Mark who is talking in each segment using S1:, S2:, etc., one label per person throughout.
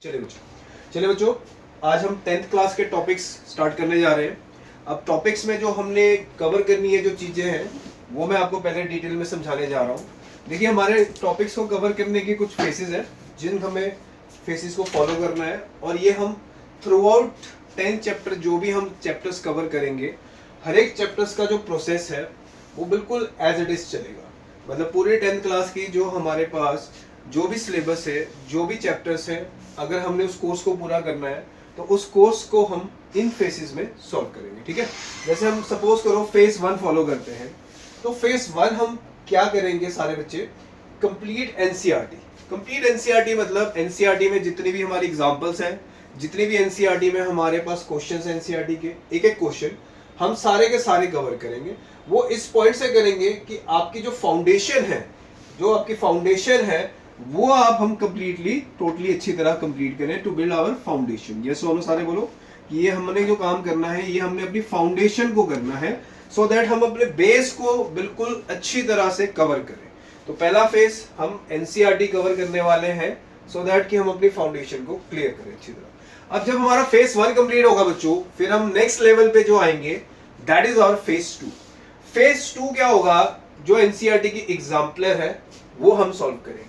S1: चलिए बच्चों आज हम 10th क्लास के टॉपिक्स स्टार्ट करने जा रहे हैं। अब टॉपिक्स में जो हमने कवर करनी है जो चीज़ें हैं वो मैं आपको पहले डिटेल में समझाने जा रहा हूँ। देखिए हमारे टॉपिक्स को कवर करने की कुछ फेसेस हैं जिन हमें फेसेस को फॉलो करना है और ये हम थ्रू आउट 10 चैप्टर जो भी हम चैप्टर्स कवर करेंगे हर एक चैप्टर्स का जो प्रोसेस है वो बिल्कुल एज इट इज चलेगा। मतलब पूरे 10th क्लास की जो हमारे पास जो भी सिलेबस है जो भी चैप्टर्स हैं अगर हमने उस कोर्स को पूरा करना है तो उस कोर्स को हम इन फेसेस में सॉल्व करेंगे। ठीक है, जैसे हम सपोज करो फेज 1 फॉलो करते हैं तो फेज 1 हम क्या करेंगे सारे बच्चे, कंप्लीट एनसीईआरटी। कंप्लीट एनसीईआरटी मतलब एनसीईआरटी में जितनी भी हमारी एग्जांपल्स हैं, जितनी भी एनसीईआरटी में हमारे पास क्वेश्चंस हैं एनसीईआरटी के एक एक क्वेश्चन हम सारे के सारे कवर करेंगे। वो इस पॉइंट से करेंगे कि आपकी जो फाउंडेशन है, जो आपकी फाउंडेशन है वो आप हम कंप्लीटली टोटली अच्छी तरह कंप्लीट करें टू बिल्ड आवर फाउंडेशन। ये सोनो सारे बोलो कि ये हमने जो काम करना है ये हमने अपनी फाउंडेशन को करना है सो दैट हम अपने बेस को बिल्कुल अच्छी तरह से कवर करें। तो पहला फेज हम एनसीईआरटी कवर करने वाले हैं सो दैट कि हम अपनी फाउंडेशन को क्लियर करें अच्छी तरह। अब जब हमारा फेज 1 कंप्लीट होगा बच्चों फिर हम नेक्स्ट लेवल पे जो आएंगे that is our phase 2। Phase 2 क्या होगा, जो एनसीईआरटी की एग्जाम्पलर है वो हम सॉल्व करेंगे।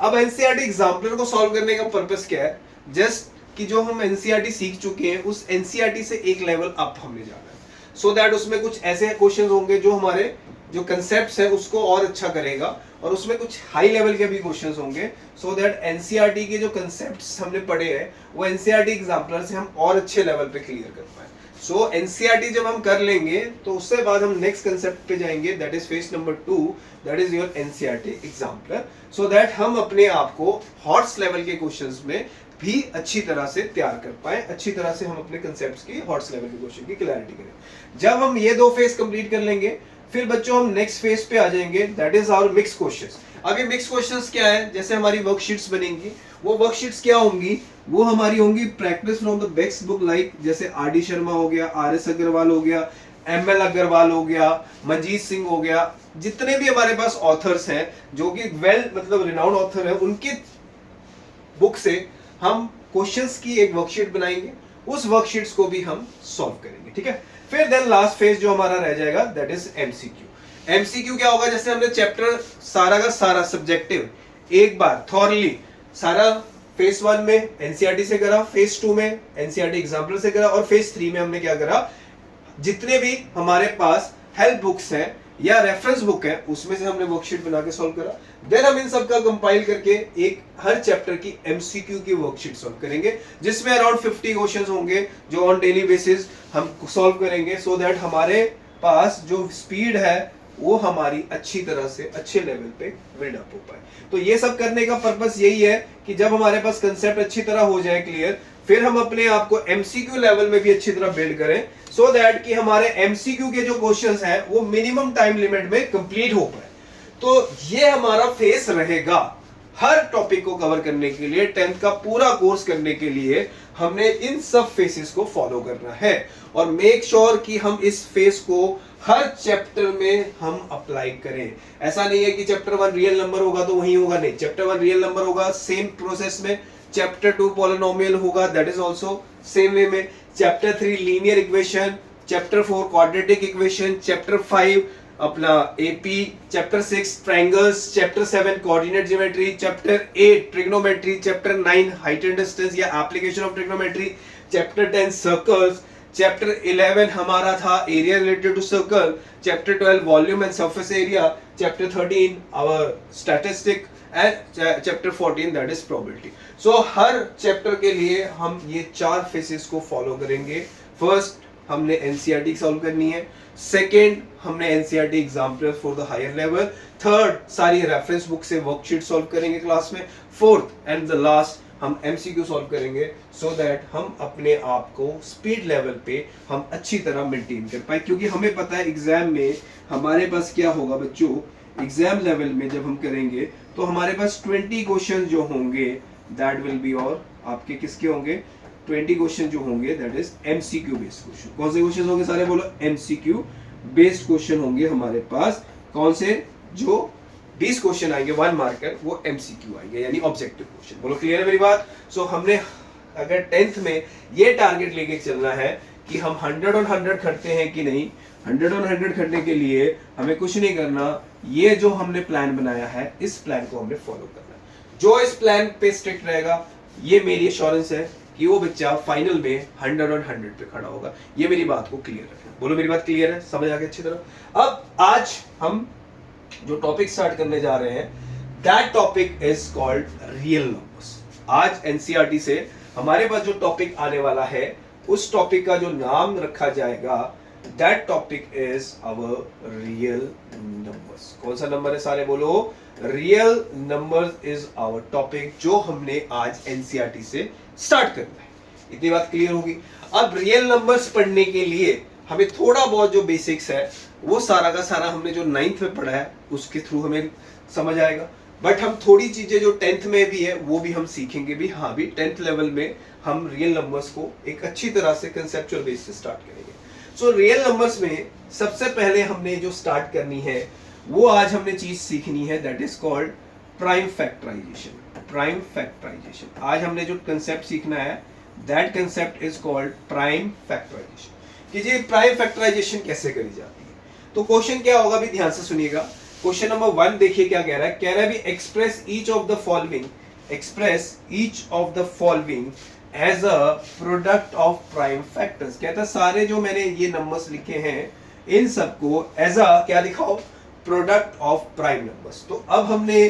S1: अब एनसीईआरटी एग्जाम्पलर को सॉल्व करने का पर्पस क्या है, जस्ट कि जो हम एनसीईआरटी सीख चुके हैं उस एनसीईआरटी से एक लेवल अप हमने जाना है सो दैट उसमें कुछ ऐसे क्वेश्चन होंगे जो हमारे जो कंसेप्ट्स है उसको और अच्छा करेगा और उसमें कुछ हाई लेवल के भी क्वेश्चंस होंगे सो दैट एनसीईआरटी के जो कंसेप्ट्स हमने पढ़े हैं वो एनसीईआरटी एग्जाम्पलर से हम और अच्छे लेवल पे क्लियर कर पाए। सो एनसीईआरटी जब हम कर लेंगे तो उसके बाद हम नेक्स्ट कंसेप्ट पे जाएंगे that is phase number 2 that is your NCERT exemplar so that हम अपने आप को हॉट्स लेवल के क्वेश्चंस में भी अच्छी तरह से तैयार कर पाए, अच्छी तरह से हम अपने कंसेप्ट्स की हॉट्स लेवल के क्वेश्चन की क्लैरिटी करें। जब हम ये 2 फेज कंप्लीट कर लेंगे फिर बच्चों हम नेक्स्ट फेज पे आ जाएंगे that is our mix questions. अब ये मिक्स क्वेश्चंस क्या है, जैसे हमारी वर्कशीट्स बनेंगी वो वर्कशीट्स क्या होंगी, वो हमारी होंगी practice from the best book like जैसे आर डी शर्मा हो गया, आर एस अग्रवाल हो गया, एम एल अग्रवाल हो गया, मंजीत सिंह हो गया, जितने भी हमारे पास ऑथर्स हैं जो कि वेल मतलब रिनाउंड ऑथर है उनकी बुक से हम क्वेश्चंस की एक वर्कशीट बनाएंगे, उस वर्कशीट्स को भी हम सॉल्व करेंगे। ठीक है, फिर देन लास्ट फेज जो हमारा रह जाएगा दैट इज एमसीक्यू। एमसीक्यू क्या होगा, जैसे हमने चैप्टर सारा का सारा सब्जेक्टिव एक बार थॉरली सारा फेज 1 में एनसीईआरटी से करा, फेज 2 में एनसीईआरटी एग्जाम्पल से करा और फेज 3 में हमने क्या करा, जितने भी हमारे पास हेल्प बुक्स हैं या रेफरेंस बुक है उसमें से हमने वर्कशीट बना के सॉल्व करा। देन हम इन सब का कंपाइल करके एक हर चैप्टर की एमसीक्यू की वर्कशीट सॉल्व करेंगे जिसमें अराउंड 50 क्वेश्चंस होंगे जो ऑन डेली बेसिस हम सॉल्व करेंगे सो दैट हमारे पास जो स्पीड है वो हमारी अच्छी तरह से अच्छे लेवल पे बिल्ड अप हो पाए। तो ये सब करने का पर्पस यही है कि जब हमारे पास कंसेप्ट अच्छी तरह हो जाए क्लियर फिर हम अपने आप को एमसीक्यू लेवल में भी अच्छी तरह बिल्ड करें सो दैट कि हमारे एमसीक्यू के जो क्वेश्चंस हैं वो मिनिमम टाइम लिमिट में कंप्लीट हो पाए। तो ये हमारा फेस रहेगा हर टॉपिक को कवर करने के लिए, 10th का पूरा कोर्स करने के लिए हमने इन सब फेसेस को फॉलो करना है और मेक श्योर कि हम इस फेस को हर चैप्टर में हम अप्लाई करें। ऐसा नहीं है कि चैप्टर 1 रियल नंबर होगा तो वही होगा, नहीं, चैप्टर 1 रियल नंबर होगा सेम प्रोसेस में, चैप्टर 2 पॉलिनोमियल होगा that is also same way में, chapter 3 linear equation, chapter 4 quadratic equation, chapter 5 अपना AP, chapter 6 triangles, chapter 7 coordinate geometry, chapter 8 trigonometry, chapter 9 height and distance या application of trigonometry, chapter 10 circles, chapter 11 हमारा था area related to circle, chapter 12 volume and surface area, chapter 13 our statistic and chapter 14 that is probability. So हर chapter के लिए हम ये 4 faces को follow करेंगे। फर्स्ट हमने एनसीईआरटी सॉल्व करनी है, सेकेंड हमने NCERT exemplar for the higher level, third सारी रेफरेंस बुक से वर्कशीट सॉल्व करेंगे क्लास में, फोर्थ एंड द लास्ट हम एमसीक्यू सॉल्व करेंगे सो दैट हम अपने आप को स्पीड लेवल पे हम अच्छी तरह मेंटेन कर पाए। क्योंकि हमें पता है एग्जाम में हमारे पास क्या होगा बच्चों, एग्जाम लेवल में जब हम करेंगे तो हमारे पास 20 क्वेश्चन जो होंगे दैट विल बी और आपके किसके होंगे, 20 क्वेश्चन जो होंगे that is MCQ based question. कौन से क्वेश्चन होंगे सारे बोलो, एमसीक्यू बेस्ड क्वेश्चन होंगे हमारे पास। कौन से, जो 20 क्वेश्चन आएंगे 1 मार्कर, वो एमसीक्यू आएंगे यानी ऑब्जेक्टिव क्वेश्चन। बोलो क्लियर है मेरी बात? सो हमने अगर 10th में ये टारगेट लेके चलना है कि हम 100 on 100 खटते हैं कि नहीं, 100 on 100 खटने के लिए हमें कुछ नहीं करना, ये जो हमने प्लान बनाया है इस प्लान को हमने फॉलो करना है। जो इस प्लान पे स्ट्रिक्ट रहेगा, ये मेरी एश्योरेंस है कि वो बच्चा फाइनल में 100 on 100 पे खड़ा होगा। ये मेरी बात को क्लियर रखें। बोलो मेरी बात क्लियर है, समझ आ गया अच्छी तरह? अब आज हम जो टॉपिक स्टार्ट करने जा रहे हैं, that topic is called real numbers. आज एनसीईआरटी से हमारे पास जो टॉपिक आने वाला है, उस टॉपिक का जो नाम रखा जाएगा, that topic is our real numbers. कौन सा नंबर है सारे बोलो? Real numbers is our topic, जो हमने आज एनसीईआरटी से स्टार्ट करना है। इतनी बात क्लियर होगी। अब रियल नंबर्स पढ़ने के लिए हमें थोड़ा बहुत जो बेसिक्स है, वो सारा का सारा हमने जो 9th में पढ़ा है उसके थ्रू हमें समझ आएगा। बट हम थोड़ी चीजें जो 10th में भी है वो भी हम सीखेंगे भी। हाँ भी 10th लेवल में हम रियल नंबर्स को एक अच्छी तरह से कंसेप्चुअल बेस से स्टार्ट करेंगे। सो रियल नंबर्स में सबसे पहले हमने जो स्टार्ट करनी है, वो आज हमने चीज सीखनी है, that is called prime factorisation. Prime factorisation आज हमने जो कंसेप्ट सीखना है, that concept is called prime factorisation. कि जी प्राइम फैक्टराइजेशन कैसे करी जाती है? तो क्वेश्चन क्या होगा भी ध्यान से सुनिएगा। क्वेश्चन नंबर 1 देखिए क्या कह रहा है। कह रहा है भी express each of the following, express each of the following as a product of prime factors. कहता है सारे जो मैंने ये नंबर्स लिखे हैं, इन सबको एज अ क्या लिखाओ? Product of prime numbers. तो अब हमने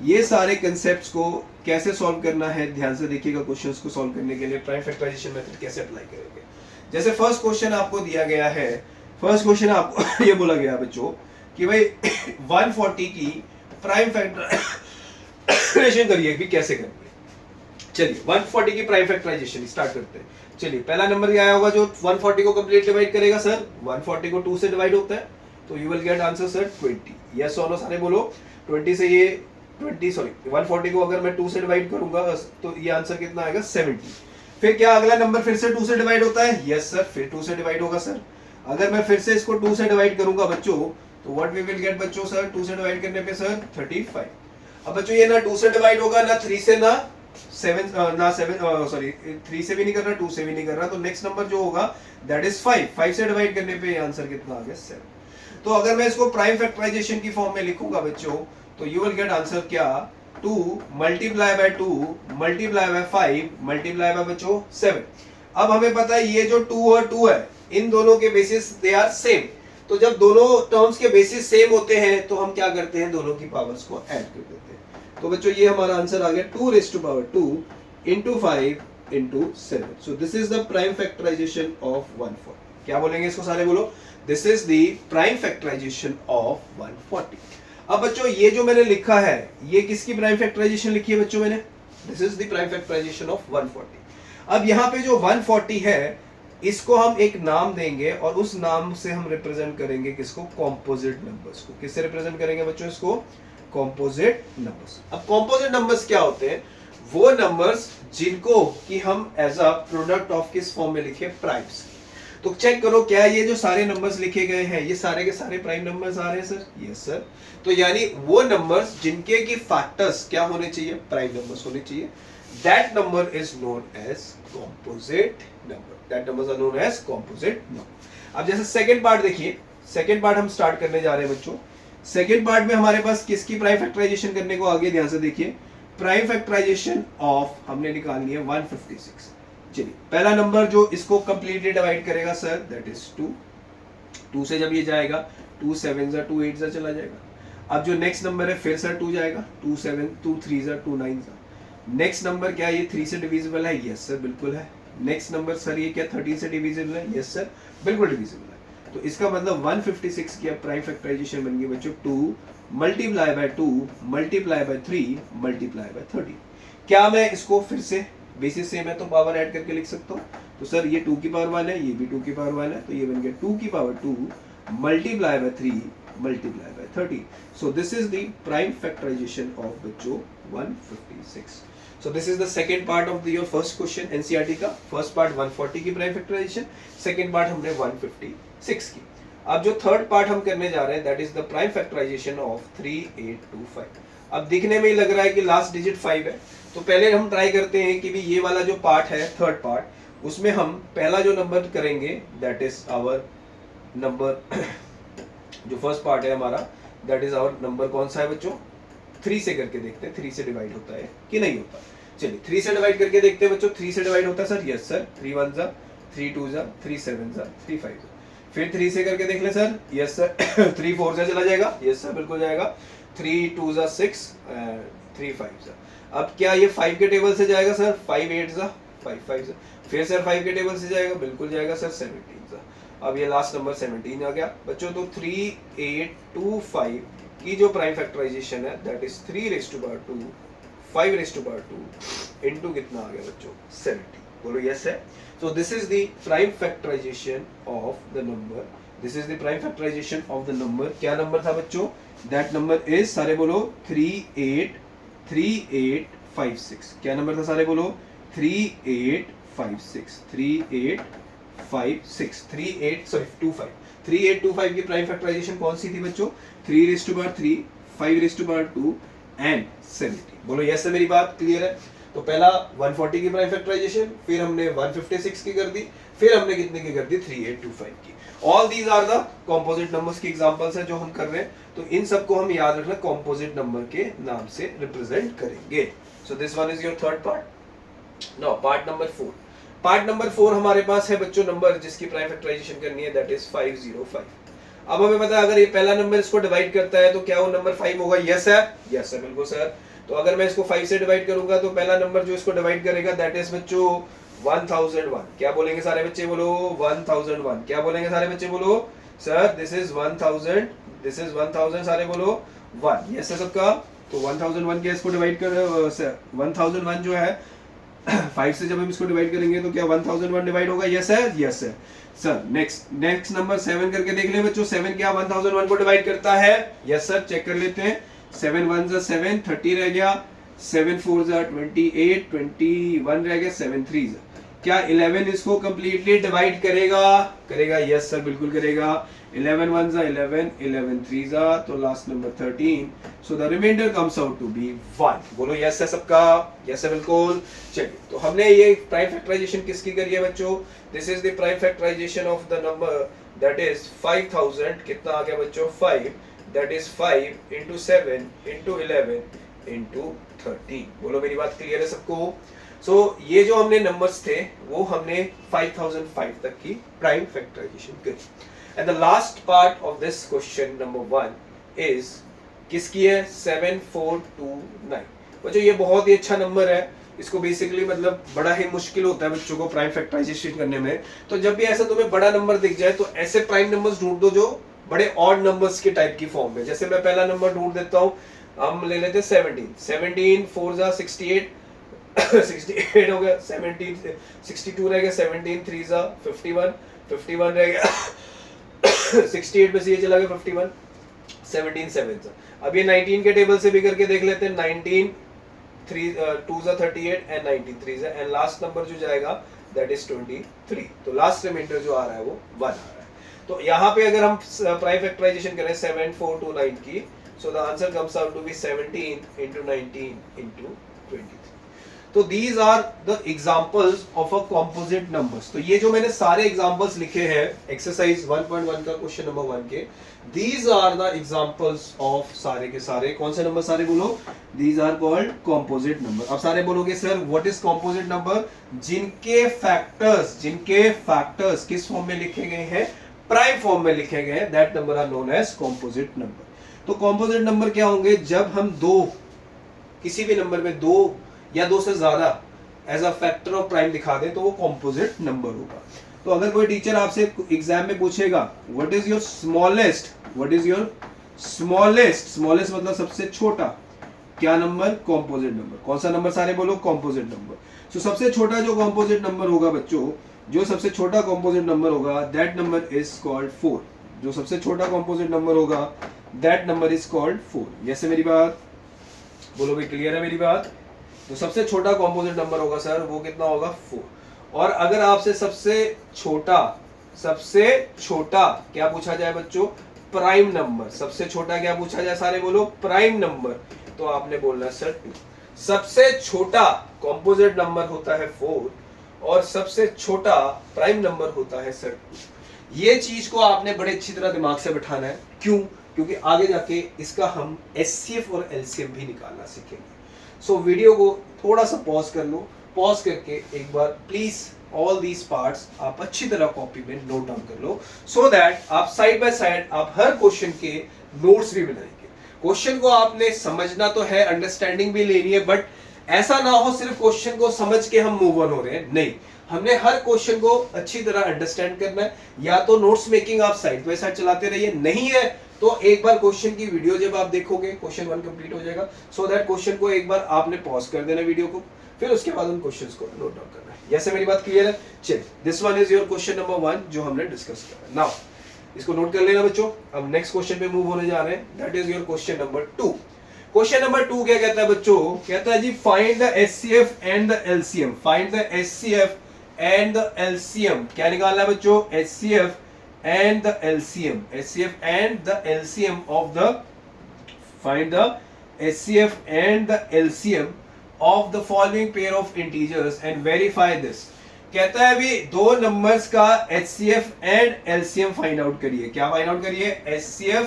S1: ये सारे कंसेप्ट्स को कैसे सॉल्व करना है, ध्यान से देखिएगा। क्वेश्चंस को सॉल्व करने के लिए प्राइम फैक्टराइजेशन मेथड कैसे अप्लाई करेंगे। जैसे फर्स्ट क्वेश्चन आपको दिया गया है, फर्स्ट क्वेश्चन आपको ये बोला गया बच्चों कि भाई 140 की प्राइम फैक्टराइजेशन करिए भी कैसे करनी है। चलिए 140 की प्राइम फैक्टराइजेशन स्टार्ट करते हैं। चलिए पहला नंबर क्या होगा जो 140 को कंप्लीट डिवाइड करेगा? सर 140 को 2 से डिवाइड होता है, तो you will get answer sir 20। Yes और नो सारे बोलो। 20 से ये 140 को अगर मैं 2 से डिवाइड करूंगा तो ये आंसर कितना आएगा? 70। फिर क्या अगला नंबर फिर से 2 से डिवाइड होता है? यस सर, फिर 2 से डिवाइड होगा सर। अगर मैं फिर से इसको 2 से डिवाइड करूंगा बच्चों, तो व्हाट वी विल गेट बच्चों सर 2 से डिवाइड करने पे सर 35। अब बच्चों ये ना 2 से डिवाइड होगा, ना 3 से, ना 7 सॉरी 3 से भी नहीं कर रहा, 2 से भी नहीं कर रहा, तो नेक्स्ट नंबर जो होगा दैट इज 5। 5 से डिवाइड करने पे आंसर कितना आ गया? 7। तो अगर मैं इसको प्राइम फैक्टराइजेशन की फॉर्म में लिखूंगा बच्चों, तो यू विल गेट आंसर क्या? 2 multiply bye 2 multiply bye 5 multiply by बच्चों 7। अब हमें पता है ये जो 2 और 2 है, इन दोनों के बेसिस दे आर सेम। तो जब दोनों टर्म्स के बेसिस सेम होते हैं तो हम क्या करते हैं? दोनों की पावर्स को ऐड कर देते हैं। तो बच्चों ये हमारा आंसर आ गया 2 raised to power 2 into 5 into 7। So this is the prime factorization of 140। क्या बोलेंगे इसको सारे बोलो? This is the prime factorization of 140। अब बच्चों ये जो मैंने लिखा है, ये किसकी प्राइम फैक्टराइजेशन लिखी है बच्चों मैंने? This is the prime factorization of 140। अब यहाँ पे जो 140 है, इसको हम एक नाम देंगे और उस नाम से हम रिप्रेजेंट करेंगे किसको? कॉम्पोजिट नंबर्स को। किससे रिप्रेजेंट करेंगे बच्चों इसको? Composite numbers. अब कॉम्पोजिट नंबर्स क्या होते हैं? वो नंबर्स जिनको कि हम एज अ प्रोडक्ट ऑफ किस फॉर्म में लिखे? प्राइम्स। तो चेक करो क्या ये जो सारे नंबर्स लिखे गए हैं, ये सारे के सारे प्राइम नंबर्स आ रहे हैं सर? Yes sir. तो यानी वो नंबर्स जिनके की फैक्टर्स क्या होने चाहिए? प्राइम नंबर्स होने चाहिए। That number is known as composite number. That numbers are known as composite number. अब जैसे सेकंड पार्ट देखिए, सेकंड पार्ट हम स्टार्ट करने जा रहे हैं बच्चों। सेकंड पार्ट में हमारे पास किसकी प्राइम फैक्टराइजेशन करने को आगे ध्यान से देखिए। प्राइम फैक्टराइजेशन ऑफ हमने निकालनी है 156। चलिए पहला नंबर जो इसको कंप्लीटली डिवाइड करेगा सर दैट इज 2। 2 से जब ये जाएगा 2 7 जा 2 8 जा चला जाएगा। अब जो नेक्स्ट नंबर है फिर सर 2 जाएगा, 2 7 2 3 जा 2 9 जा। नेक्स्ट नंबर क्या ये 3 से डिविजिबल है? यस सर बिल्कुल है। नेक्स्ट नंबर सर ये क्या 13 से डिविजिबल है? यस सर बिल्कुल डिविजिबल है। तो इसका मतलब 156 की प्राइम फैक्टराइजेशन बन गई बच्चों 2 multiply bye 2 multiply by 3 multiply by 30। क्या मैं इसको फिर से बेसिस सेम है तो पावर ऐड करके लिख सकता हूँ? तो सर ये 2 की पावर 1 है, ये भी 2 की पावर 1 है, तो ये बन गया 2 की power 2 multiply by 3 multiply by 30। So this is the prime factorisation of बच्चों 156। So this is the second part of your first question NCERT का। फर्स्ट पार्ट 140 की प्राइम फैक्टराइजेशन, सेकंड पार्ट हमने 156 की। अब जो थर्ड पार्ट हम करने जा रहे हैं that is the prime factorisation of 3825। अब दिखने में ही लग रहा है कि लास्ट डिजिट 5 है, तो पहले हम ट्राई करते हैं कि भी ये वाला जो पार्ट है थर्ड पार्ट, उसमें हम पहला जो नंबर करेंगे दैट इज आवर नंबर जो फर्स्ट पार्ट है हमारा दैट इज आवर नंबर कौन सा है बच्चों, 3 से करके देखते हैं 3 से डिवाइड होता है कि नहीं होता। चलिए 3 से डिवाइड करके देखते हैं बच्चों, 3 से डिवाइड होता है सर, यस सर, 3 1 जा 3 2 जा 3 7 जा 3 5 जा। फिर 3 से करके देख ले सर, यस सर 3 4 से चला जाएगा, यस सर बिल्कुल जाएगा, 3 2 जा 6 3 5 जा। अब क्या ये 5 के टेबल से जाएगा सर, 5 8 जा 5 5 जा। फिर सर 5 के टेबल से जाएगा, बिल्कुल जाएगा सर 17 जा। अब ये लास्ट नंबर 17 आ गया बच्चों। तो 3825 की जो प्राइम फैक्टराइजेशन है that is 3 raise to power 2 5 raise to power 2 into कितना आ गया बच्चों 70। बोलो यस है। So this is the prime factorization of the number. This is the prime factorization of the number. क्या नंबर था बच्चों? That number is, सारे बोलो 3856। क्या नंबर था सारे बोलो 3856 3825 की प्राइम फैक्टराइजेशन कौन सी थी बच्चों? 3 raise to power 3 5 raise to power 2 and 70। बोलो यस है, मेरी बात क्लियर है। तो पहला 140 की प्राइम फैक्टराइजेशन, फिर हमने 156 की कर दी, फिर हमने कितने की कर दी 3825 की। All these are the composite numbers की एग्जांपल्स हैं जो हम कर रहे हैं, तो इन सबको हम याद रखना कॉम्पोजिट नंबर के नाम से रिप्रेजेंट करेंगे। So this one is your third part. Now part number 4। Part number 4 हमारे पास है बच्चों नंबर जिसकी प्राइम फैक्टराइजेशन करनी है दैट इज 505। अब हमें पता है अगर ये पहला नंबर इसको डिवाइड करता है तो क्या वो नंबर 5 होगा? यस है, यस है बिल्कुल सर। तो अगर मैं इसको 5 से डिवाइड करूंगा तो पहला नंबर जो इसको डिवाइड करेगा दैट इज बच्चों 1001। क्या बोलेंगे सारे बच्चे बोलो 1001। क्या बोलेंगे सारे बच्चे बोलो sir this is 1000, this is 1000 सारे बोलो 1। यस है सबका। तो 1001 के इसको डिवाइड कर 1001 जो है 5 से जब हम इसको डिवाइड करेंगे तो क्या 1001 डिवाइड होगा? यस है, यस है सर। नेक्स्ट नंबर 7 करके देख लें बच्चों, 7 क्या 1001 को डिवाइड करता है? यस सर, चेक कर लेते हैं। 7 1 जा 7 30 रह गया, 7 4 जा 28 21 रह गया, 7 3 जा क्या 11 इसको कंप्लीटली डिवाइड करेगा? करेगा, यस सर बिल्कुल करेगा। 11 1 जा 11 11 3 जा तो last number 13। So the remainder comes out to be 1। बोलो यस है सबका? यस है बिल्कुल। चलिए तो हमने ये प्राइम फैक्टराइजेशन किसकी करी है बच्चों? This is the prime factorisation of the number that is 5000। कितना आ गया बच्चों? 5। That is 5 into 7 into 11 into 13। बोलो मेरी बात क्लियर है सबको? सो ये जो हमने नंबर्स थे वो हमने 5005 तक की प्राइम फैक्टराइजेशन करी। And the last part of this question number 1 is किसकी है? 7429। बच्चों ये बहुत ही अच्छा नंबर है, इसको बेसिकली मतलब बड़ा ही मुश्किल होता है बच्चों को प्राइम फैक्टराइजेशन करने में। तो जब भी ऐसा तुम्हें बड़ा नंबर दिख जाए तो ऐसे प्राइम नंबर्स ढूंढ दो जो बड़े ऑड नंबर्स के टाइप की फॉर्म में। जैसे मैं पहला नंबर ढूंढ देता हूँ, हम ले लेते 17 4 जा 68 68 हो गया, 17 62 रह गया, 17 3 जा 51 रह गया 68 में से ये चला गया 51, 17 7 जा। अब ये 19 के टेबल से भी करके देख लेते हैं। 19 2 जा 38 एंड 19 3 जा एंड लास्ट नंबर जो जाएगा दैट इज 23। तो लास्ट रिमाइंडर जो आ रहा है वो 1 आ रहा है। तो यहाँ पे अगर हम प्राइम फैक्टराइजेशन करें 7429 की, so the answer comes out to be 17 into 19 into 23। तो these are the examples of a composite numbers. तो ये जो मैंने सारे एग्जांपल्स लिखे हैं एक्सरसाइज 1.1 का क्वेश्चन नंबर 1 के, these are the examples of सारे के सारे कौन से नंबर? सारे बोलो these are called composite number. अब सारे बोलोगे sir what is composite number? जिनके फैक्टर्स किस फॉर्म में लिखे गए हैं? प्राइम फॉर्म में लिखे गए हैं, that number are known as composite number. तो कंपोजिट नंबर क्या होंगे? जब हम किसी भी नंबर में 2 या 2 से ज्यादा as a factor of prime दिखा दें तो वो कंपोजिट नंबर होगा। तो अगर कोई टीचर आपसे एग्जाम में पूछेगा व्हाट इज योर स्मॉलेस्ट मतलब सबसे छोटा क्या नंबर? Composite number. कौन सा नंबर? सारे बोलो कंपोजिट नंबर। सो सबसे छोटा जो कंपोजिट नंबर होगा बच्चों, जो सबसे छोटा कंपोजिट नंबर होगा दैट नंबर इज कॉल्ड 4। जो सबसे छोटा कंपोजिट नंबर होगा that number is called 4। Yes है मेरी बात? बोलो भाई क्लियर है मेरी बात? तो सबसे छोटा कंपोजिट नंबर होगा सर वो कितना होगा? 4। और अगर आपसे सबसे छोटा सबसे छोटा क्या पूछा जाए बच्चों, प्राइम नंबर। सबसे छोटा क्या पूछा जाए, सारे बोलो प्राइम नंबर। तो आपने बोलना सर 2। सबसे छोटा कॉम्पोजिट नंबर होता है 4 और सबसे छोटा प्राइम नंबर होता है सर 2। ये चीज को आपने बड़े अच्छी तरह दिमाग से बैठाना है। क्यों? क्योंकि आगे जाके इसका हम एचसीएफ और एलसीएम भी निकालना सीखेंगे। सो वीडियो को थोड़ा सा पॉज कर लो। पॉज करके एक बार प्लीज ऑल दीज पार्ट्स आप अच्छी तरह कॉपी में नोट डाउन कर लो, सो दैट आप साइड बाय साइड आप हर क्वेश्चन के नोट्स भी बनाएंगे। क्वेश्चन को आपने समझना तो है, अंडरस्टैंडिंग भी लेनी है, बट ऐसा ना हो सिर्फ क्वेश्चन को समझ के हम मूव ऑन हो रहे हैं, नहीं। हमने हर क्वेश्चन को अच्छी तरह अंडरस्टैंड करना है। या तो नोट्स मेकिंग आप साइड बाय साइड चलाते रहिए, नहीं है तो एक बार क्वेश्चन की वीडियो जब आप देखोगे क्वेश्चन 1 कंप्लीट हो जाएगा, सो दैट क्वेश्चन को एक बार आपने पॉज कर देना वीडियो को, फिर उसके बाद उन क्वेश्चंस को नोट डाउन करना है। यस, मेरी बात क्लियर है? चलिए, this one is your question number 1 जो हमने डिस्कस किया। नाउ इसको नोट कर लेना बच्चों। अब नेक्स्ट क्वेश्चन पे मूव होने जा रहे हैं, that is your question number 2। Question number 2 क्या कहता है बच्चों? कहता है जी find the HCF and the LCM. Find the HCF and the LCM. क्या निकालना है बच्चों? HCF and the LCM, HCF and the LCM of the, find the HCF and the LCM of the following pair of integers and verify this। कहता है भी दो numbers का HCF and LCM find out करिए। क्या find out करिए? HCF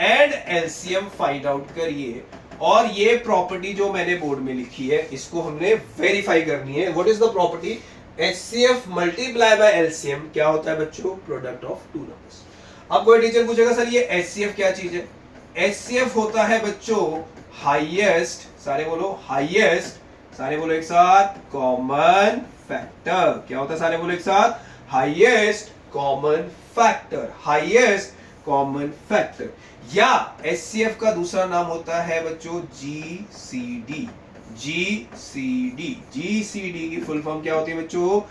S1: and LCM find out करिए। और ये प्रॉपर्टी जो मैंने बोर्ड में लिखी है इसको हमने वेरीफाई करनी है। What is the property? HCF multiply by LCM क्या होता है बच्चों? Product of two numbers. अब कोई टीचर पूछेगा सर ये HCF क्या चीज है? HCF होता है बच्चों हाईएस्ट, सारे बोलो हाईएस्ट, सारे बोलो एक साथ, कॉमन फैक्टर। क्या होता है? सारे बोलो एक साथ, highest common factor. Highest common factor. या HCF का दूसरा नाम होता है बच्चों GCD। GCD, GCD की फुल फॉर्म क्या होती है बच्चों?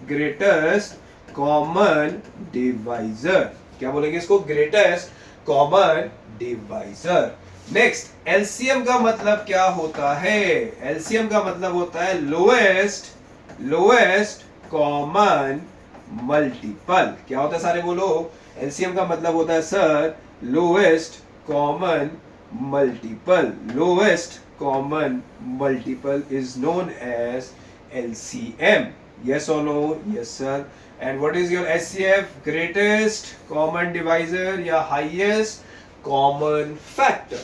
S1: Greatest common divisor. क्या बोलेंगे इसको? Greatest common divisor. Next, LCM का मतलब क्या होता है? एलसीएम का मतलब होता है लोएस्ट कॉमन मल्टीपल। क्या होता है? सारे बोलो। एलसीएम का मतलब होता है sir lowest common multiple. Lowest common multiple is known as LCM. Yes or no? Yes sir. And what is your HCF? Greatest common divisor या highest common factor.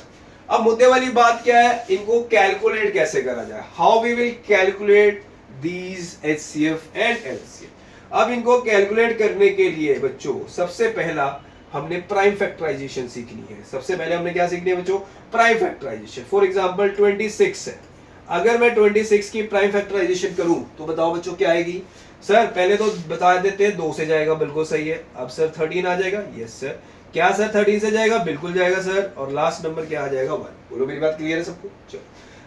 S1: अब मुद्दे वाली बात क्या है? इनको कैलकुलेट कैसे करा जाए? How we will calculate these HCF and LCM. अब इनको कैलकुलेट करने के लिए बच्चों सबसे पहला हमने प्राइम फैक्टराइजेशन सीखनी है। सबसे पहले हमने क्या सीखनी है बच्चों? Prime factorisation. फॉर एग्जांपल 26 है, अगर मैं 26 की प्राइम फैक्टराइजेशन करूं तो बताओ बच्चों क्या आएगी? सर पहले तो बता देते हैं 2 से जाएगा, बिल्कुल सही है। अब सर 13 आ जाएगा। Yes sir. क्या सर 13 से जाएगा? बिल्कुल जाएगा सर। और लास्ट नंबर क्या आ जाएगा? 1। बोलो मेरी बात क्लियर है सबको? चलो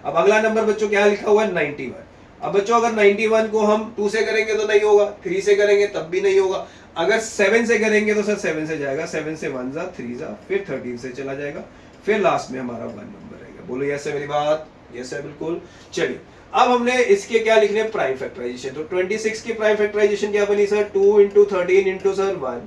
S1: अब अगला नंबर बच्चों क्या लिखा हुआ है? 91। अब बच्चों अगर 91 को हम 2 से करेंगे तो नहीं होगा, 3 से करेंगे तब भी नहीं होगा, अगर 7 से करेंगे तो सर 7 से जाएगा, 7 से 1 जा 3 जा, फिर 13 से चला जाएगा, फिर लास्ट में हमारा 1 नंबर रहेगा। बोलो यस है मेरी बात? यस है बिल्कुल। चलिए अब हमने इसके क्या लिखने? Prime factorization. तो 26 की प्राइम फैक्टराइजेशन क्या बनी sir? 2 into 13 into sir 1।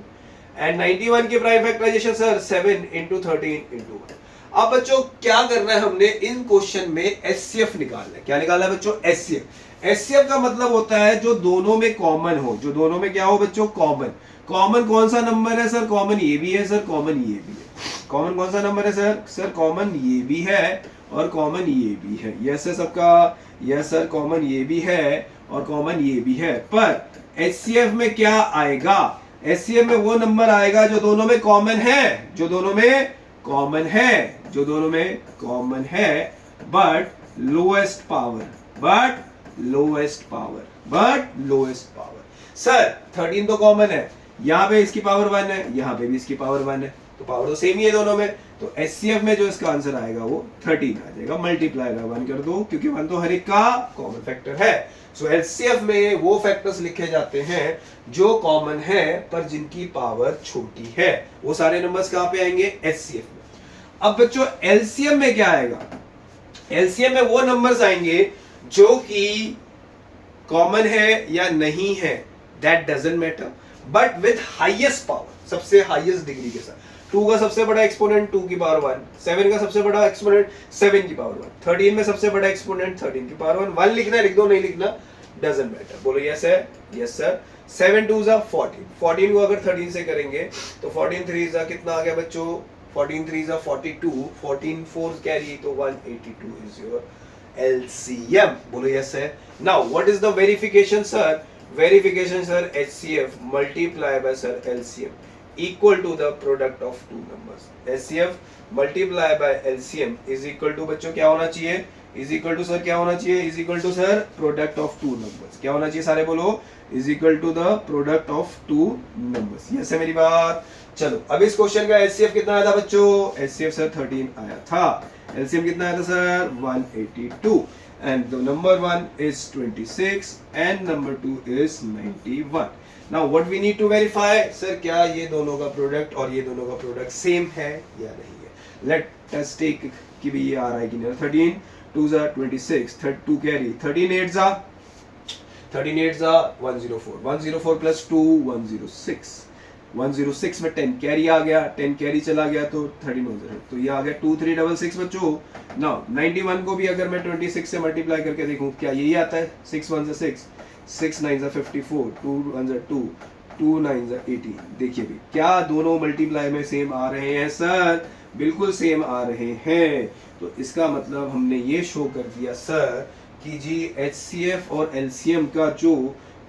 S1: And 91 की prime factorization sir 7 into 13 into 1। अब बच्चों क्या करना है? हमने इन क्वेश्चन में एचसीएफ निकालना है। क्या निकालना है बच्चों? एचसीएफ। एचसीएफ का मतलब होता है जो दोनों में कॉमन हो। जो दोनों में क्या हो बच्चों? कॉमन। कॉमन कौन सा नंबर है सर? कॉमन ये भी है सर, कॉमन ये भी है। कॉमन कौन सा नंबर है सर? सर कॉमन ये भी है और कॉमन ये भी है। यस है सबका? यस सर, कॉमन ये भी है और कॉमन ये भी है। पर एचसीएफ में क्या आएगा? एचसीएफ में वो नंबर आएगा जो दोनों में कॉमन है, जो दोनों में कॉमन है, जो दोनों में कॉमन है, but lowest power, but lowest power, but lowest power. Sir 13 तो कॉमन है, यहाँ पे इसकी पावर 1 है, यहाँ पे भी इसकी पावर 1 है, तो पावर तो सेम ही है दोनों में। तो एचसीएफ में जो इसका आंसर आएगा वो 13 आ जाएगा। मल्टीप्लाई बाय 1 कर दो, क्योंकि 1 तो हर एक का कॉमन फैक्टर है। सो एचसीएफ में वो फैक्टर्स लिखे जाते हैं जो कॉमन है पर जिनकी पावर छोटी है। वो सारे नंबर्स कहां पे आएंगे? एचसीएफ में। अब बच्चों एलसीएम में क्या आएगा? एलसीएम में वो नंबर्स आएंगे जो कि कॉमन है या नहीं है, that doesn't matter, but with highest power, सबसे हाईएस्ट डिग्री के साथ। 2 का सबसे बड़ा एक्सपोनेंट 2 की पावर 1, 7 का सबसे बड़ा एक्सपोनेंट 7 की पावर 1, 13 में सबसे बड़ा एक्सपोनेंट 13 की पावर 1। 1 लिखना है लिख दो, नहीं लिखना डजंट मैटर। बोलो यस है, यस सर। 7 2 जा 14, 14 को अगर 13 से करेंगे तो 14 3 जा कितना आ गया बच्चों, 14 3 जा 42, 14 4 कैरी तो 182 इज योर LCM। बोलो यस है। Now what is the verification sir? Verification sir, HCF multiply by sir LCM equal to the product of two numbers. HCF multiply by LCM is equal to बच्चों क्या होना चाहिए? Is equal to sir क्या होना चाहिए? Is equal to sir product of two numbers. क्या होना चाहिए सारे बोलो? Is equal to the product of two numbers. Yes है मेरी बात? चलो अब इस क्वेश्चन का HCF कितना आया था बच्चों? HCF सर 13 आया था। LCM कितना आया था sir? 182. And the number 1 is 26 and number 2 is 91. Now what we need to verify, sir क्या ये दोनों का प्रोडक्ट और ये दोनों का प्रोडक्ट सेम है या नहीं है? Let us take कि भी ये आ रहा है कि नहीं। 13 2 जा 26, 2 कैरी, 13 8 जा 104, 104 plus 2 106, 106 में 10 कैरी आ गया, 10 कैरी चला गया तो 13 हो जाए, तो ये आ गया 2366 बच्चों। नाउ 91 को भी अगर मैं 26 से मल्टीप्लाई करके देखूं क्या यही आता है? 6 1 जा 6, 6 9 जा 54, 2 1 जा 2, 2 9 जा 80। देखिए भी क्या दोनों मल्टीप्लाई में सेम आ रहे हैं सर? बिल्कुल सेम आ रहे हैं। तो इसका मतलब हमने ये शो कर दिया सर कि जी HCF और LCM का जो